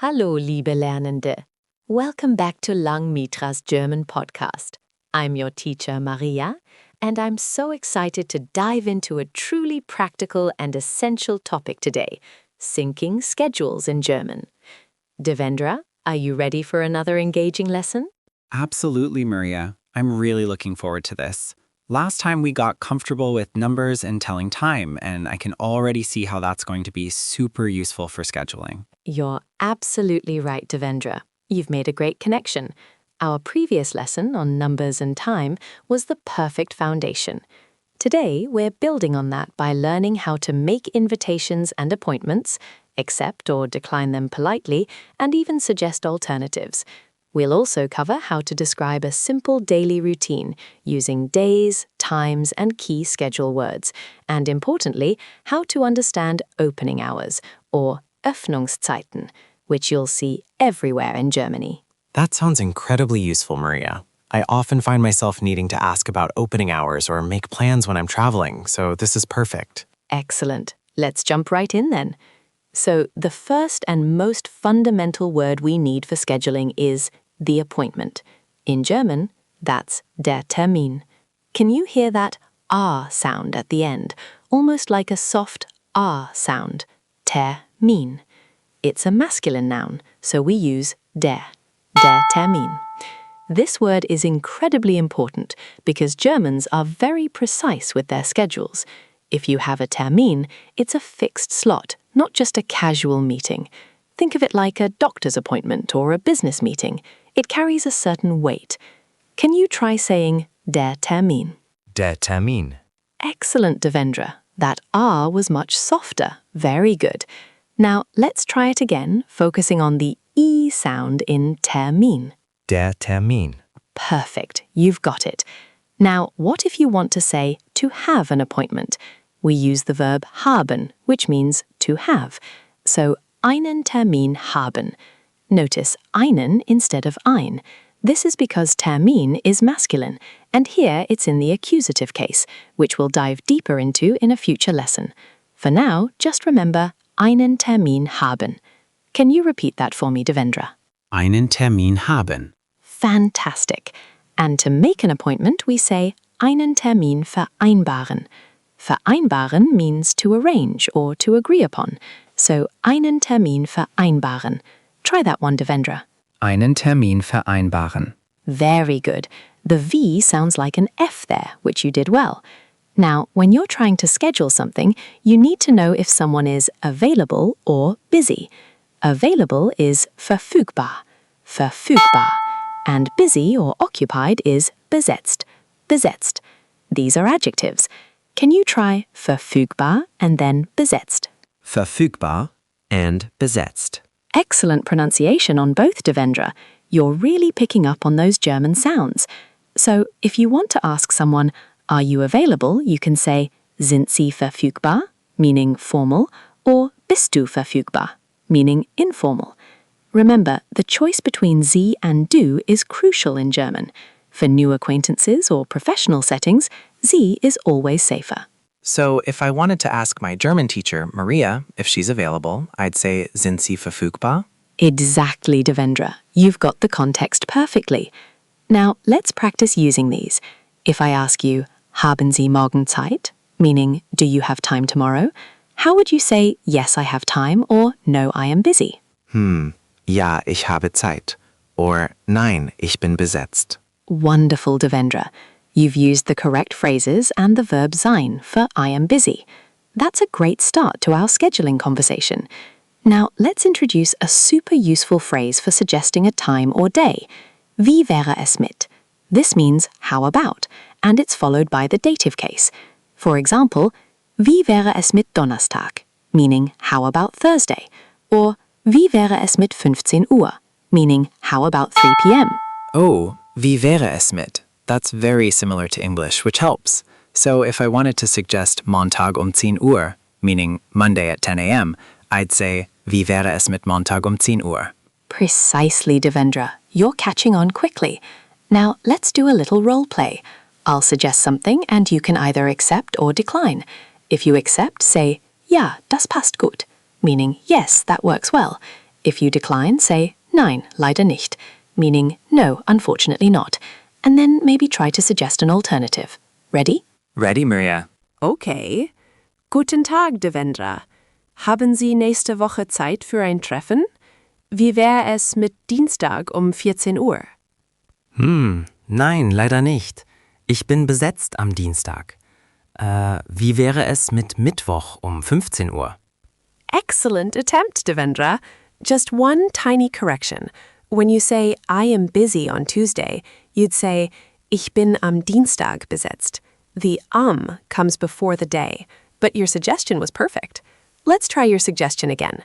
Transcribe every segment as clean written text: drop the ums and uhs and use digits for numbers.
Hallo, liebe Lernende. Welcome back to Langmitra's German podcast. I'm your teacher, Maria, and I'm so excited to dive into a truly practical and essential topic today, syncing schedules in German. Devendra, are you ready for another engaging lesson? Absolutely, Maria. I'm really looking forward to this. Last time we got comfortable with numbers and telling time, and I can already see how that's going to be super useful for scheduling. You're absolutely right, Devendra. You've made a great connection. Our previous lesson on numbers and time was the perfect foundation. Today, we're building on that by learning how to make invitations and appointments, accept or decline them politely, and even suggest alternatives. We'll also cover how to describe a simple daily routine using days, times, and key schedule words, and importantly, how to understand opening hours, or Öffnungszeiten, which you'll see everywhere in Germany. That sounds incredibly useful, Maria. I often find myself needing to ask about opening hours or make plans when I'm traveling, so this is perfect. Excellent. Let's jump right in then. So, the first and most fundamental word we need for scheduling is the appointment. In German, that's der Termin. Can you hear that R sound at the end, almost like a soft R sound? Termin. It's a masculine noun, so we use der Termin. This word is incredibly important because Germans are very precise with their schedules. If you have a Termin, it's a fixed slot, not just a casual meeting. Think of it like a doctor's appointment or a business meeting. It carries a certain weight. Can you try saying der Termin? Der Termin. Excellent, Devendra. That R was much softer. Very good. Now, let's try it again, focusing on the E sound in Termin. Der Termin. Perfect. You've got it. Now, what if you want to say to have an appointment? We use the verb haben, which means to have. So, einen Termin haben. Notice einen instead of ein. This is because Termin is masculine, and here it's in the accusative case, which we'll dive deeper into in a future lesson. For now, just remember einen Termin haben. Can you repeat that for me, Devendra? Einen Termin haben. Fantastic. And to make an appointment, we say einen Termin vereinbaren. Vereinbaren means to arrange or to agree upon. So einen Termin vereinbaren. Try that one, Devendra. Einen Termin vereinbaren. Very good. The V sounds like an F there, which you did well. Now, when you're trying to schedule something, you need to know if someone is available or busy. Available is verfügbar, verfügbar, and busy or occupied is besetzt, besetzt. These are adjectives. Can you try verfügbar and then besetzt? Verfügbar and besetzt. Excellent pronunciation on both, Devendra. You're really picking up on those German sounds. So, if you want to ask someone, are you available, you can say, sind Sie verfügbar, meaning formal, or bist du verfügbar, meaning informal. Remember, the choice between Sie and du is crucial in German. For new acquaintances or professional settings, Sie is always safer. So if I wanted to ask my German teacher, Maria, if she's available, I'd say, sind Sie verfügbar? Exactly, Devendra. You've got the context perfectly. Now, let's practice using these. If I ask you, haben Sie morgen Zeit? Meaning, do you have time tomorrow? How would you say, yes, I have time, or no, I am busy? Ja, ich habe Zeit. Or, nein, ich bin besetzt. Wonderful, Devendra. You've used the correct phrases and the verb sein for I am busy. That's a great start to our scheduling conversation. Now, let's introduce a super useful phrase for suggesting a time or day. Wie wäre es mit? This means how about, and it's followed by the dative case. For example, wie wäre es mit Donnerstag? Meaning how about Thursday? Or wie wäre es mit 15 Uhr? Meaning how about 3 p.m.? Oh, wie wäre es mit? That's very similar to English, which helps. So if I wanted to suggest Montag 10 Uhr, meaning Monday at 10 a.m., I'd say, wie wäre es mit Montag 10 Uhr? Precisely, Devendra. You're catching on quickly. Now, let's do a little role play. I'll suggest something and you can either accept or decline. If you accept, say, ja, das passt gut, meaning yes, that works well. If you decline, say Nein, leider nicht, meaning no, unfortunately not, and then maybe try to suggest an alternative. Ready? Ready, Maria. Okay. Guten Tag, Devendra. Haben Sie nächste Woche Zeit für ein Treffen? Wie wäre es mit Dienstag 14 Uhr? Nein, leider nicht. Ich bin besetzt am Dienstag. Wie wäre es mit Mittwoch 15 Uhr? Excellent attempt, Devendra. Just one tiny correction. When you say I am busy on Tuesday, you'd say Ich bin am Dienstag besetzt. The comes before the day, but your suggestion was perfect. Let's try your suggestion again.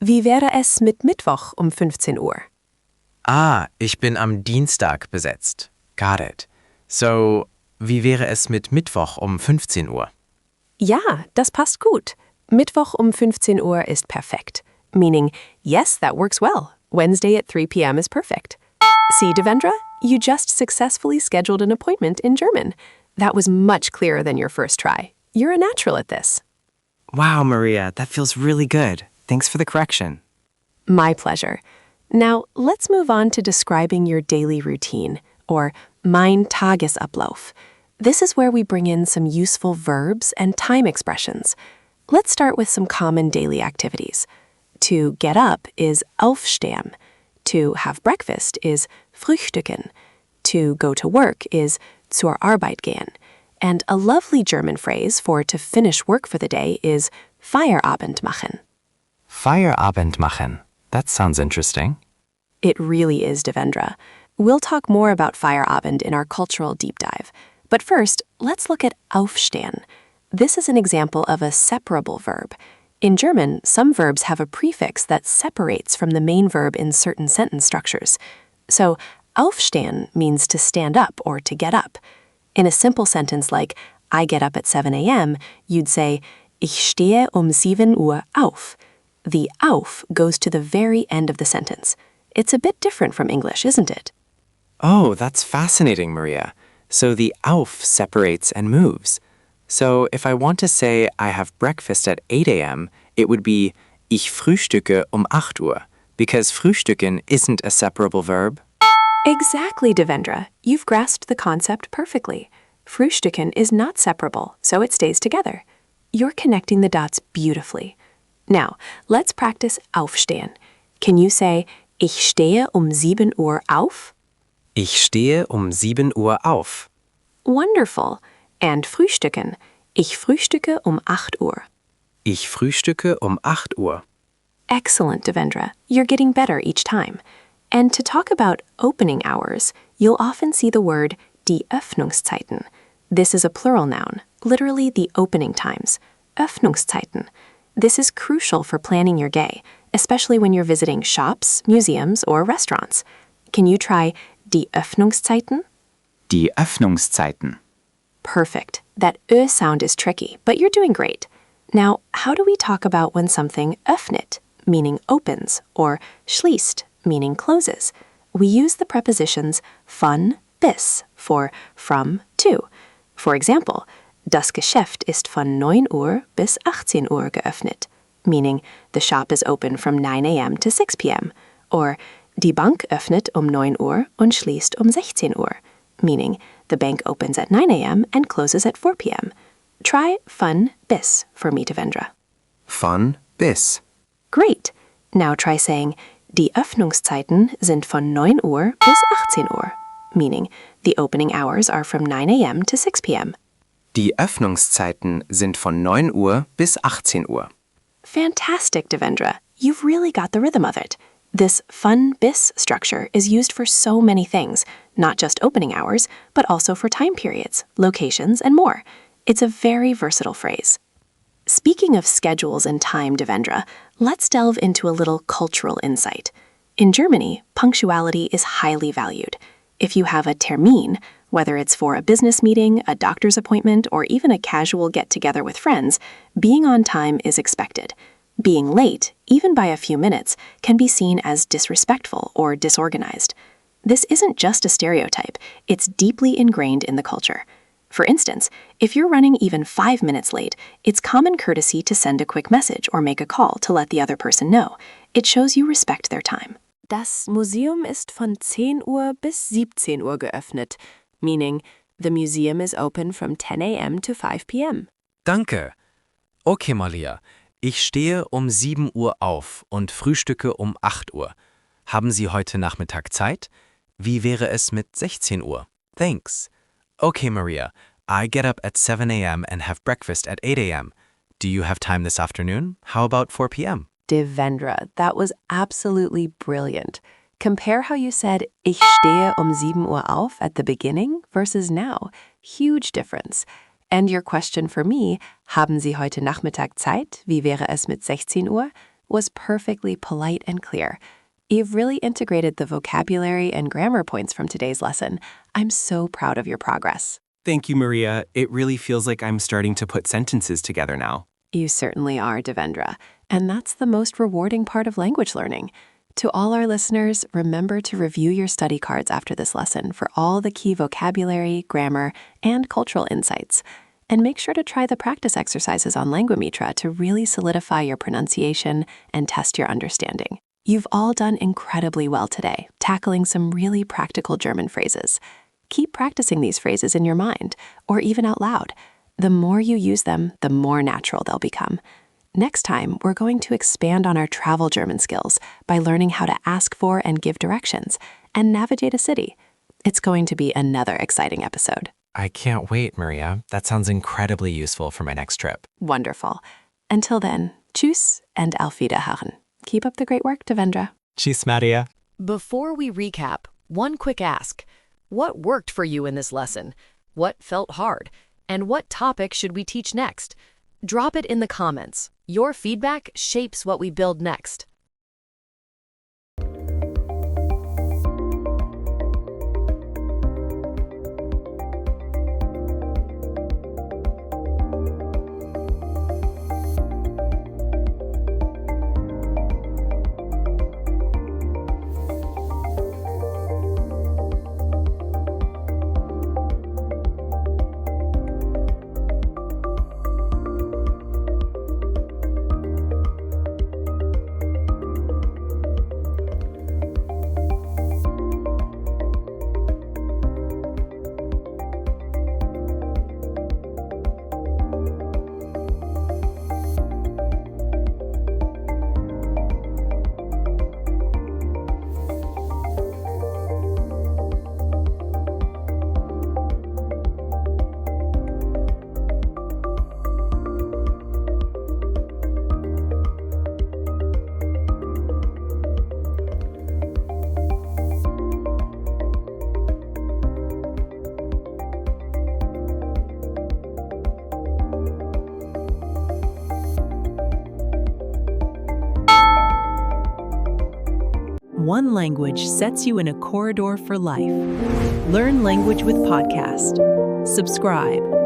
Wie wäre es mit Mittwoch 15 Uhr? Ich bin am Dienstag besetzt. Got it. So, wie wäre es mit Mittwoch 15 Uhr? Ja, das passt gut. Mittwoch 15 Uhr ist perfekt. Meaning, yes, that works well. Wednesday at 3 p.m. is perfect. See, Devendra, you just successfully scheduled an appointment in German. That was much clearer than your first try. You're a natural at this. Wow, Maria, that feels really good. Thanks for the correction. My pleasure. Now, let's move on to describing your daily routine, or mein Tagesablauf. This is where we bring in some useful verbs and time expressions. Let's start with some common daily activities. To get up is aufstehen. To have breakfast is frühstücken. To go to work is zur Arbeit gehen. And a lovely German phrase for to finish work for the day is Feierabend machen. Feierabend machen. That sounds interesting. It really is, Devendra. We'll talk more about Feierabend in our cultural deep dive. But first, let's look at aufstehen. This is an example of a separable verb. In German, some verbs have a prefix that separates from the main verb in certain sentence structures. So, aufstehen means to stand up or to get up. In a simple sentence like, I get up at 7 a.m., you'd say, Ich stehe 7 Uhr auf. The auf goes to the very end of the sentence. It's a bit different from English, isn't it? Oh, that's fascinating, Maria. So the auf separates and moves. So if I want to say I have breakfast at 8 a.m., it would be Ich frühstücke 8 Uhr, because frühstücken isn't a separable verb. Exactly, Devendra. You've grasped the concept perfectly. Frühstücken is not separable, so it stays together. You're connecting the dots beautifully. Now, let's practice aufstehen. Can you say, Ich stehe 7 Uhr auf? Ich stehe 7 Uhr auf. Wonderful. And frühstücken. Ich frühstücke 8 Uhr. Ich frühstücke 8 Uhr. Excellent, Devendra. You're getting better each time. And to talk about opening hours, you'll often see the word die Öffnungszeiten. This is a plural noun, literally the opening times. Öffnungszeiten. This is crucial for planning your day, especially when you're visiting shops, museums, or restaurants. Can you try die Öffnungszeiten? Die Öffnungszeiten. Perfect. That Ö sound is tricky, but you're doing great. Now, how do we talk about when something öffnet, meaning opens, or schließt, meaning closes? We use the prepositions von bis for from to. For example, das Geschäft ist von 9 Uhr bis 18 Uhr geöffnet, meaning the shop is open from 9 a.m. to 6 p.m. Or die Bank öffnet 9 Uhr und schließt 16 Uhr, meaning the bank opens at 9 a.m. and closes at 4 p.m. Try von bis for me, Devendra. Von bis. Great. Now try saying, die Öffnungszeiten sind von 9 Uhr bis 18 Uhr, meaning the opening hours are from 9 a.m. to 6 p.m. Die Öffnungszeiten sind von 9 Uhr bis 18 Uhr. Fantastic, Devendra. You've really got the rhythm of it. This von bis structure is used for so many things, not just opening hours, but also for time periods, locations, and more. It's a very versatile phrase. Speaking of schedules and time, Devendra, let's delve into a little cultural insight. In Germany, punctuality is highly valued. If you have a Termin, whether it's for a business meeting, a doctor's appointment, or even a casual get-together with friends, being on time is expected. Being late, even by a few minutes, can be seen as disrespectful or disorganized. This isn't just a stereotype, it's deeply ingrained in the culture. For instance, if you're running even 5 minutes late, it's common courtesy to send a quick message or make a call to let the other person know. It shows you respect their time. Das Museum ist von 10 Uhr bis 17 Uhr geöffnet, meaning the museum is open from 10 a.m. to 5 p.m. Danke. Okay, Malia. Ich stehe um 7 Uhr auf und frühstücke um 8 Uhr. Haben Sie heute Nachmittag Zeit? Wie wäre es mit 16 Uhr? Thanks. Okay, Maria. I get up at 7 a.m. and have breakfast at 8 a.m. Do you have time this afternoon? How about 4 p.m.? Devendra, that was absolutely brilliant. Compare how you said, ich stehe um 7 Uhr auf at the beginning versus now. Huge difference. And your question for me, haben Sie heute Nachmittag Zeit? Wie wäre es mit 16 Uhr? Was perfectly polite and clear. You've really integrated the vocabulary and grammar points from today's lesson. I'm so proud of your progress. Thank you, Maria. It really feels like I'm starting to put sentences together now. You certainly are, Devendra. And that's the most rewarding part of language learning. To all our listeners, remember to review your study cards after this lesson for all the key vocabulary, grammar, and cultural insights. And make sure to try the practice exercises on Langmitra to really solidify your pronunciation and test your understanding. You've all done incredibly well today, tackling some really practical German phrases. Keep practicing these phrases in your mind, or even out loud. The more you use them, the more natural they'll become. Next time, we're going to expand on our travel German skills by learning how to ask for and give directions and navigate a city. It's going to be another exciting episode. I can't wait, Maria. That sounds incredibly useful for my next trip. Wonderful. Until then, tschüss and auf Wiederhören. Keep up the great work, Devendra. Tschüss, Maria. Before we recap, one quick ask. What worked for you in this lesson? What felt hard? And what topic should we teach next? Drop it in the comments. Your feedback shapes what we build next. One language sets you in a corridor for life. Learn language with podcast. Subscribe.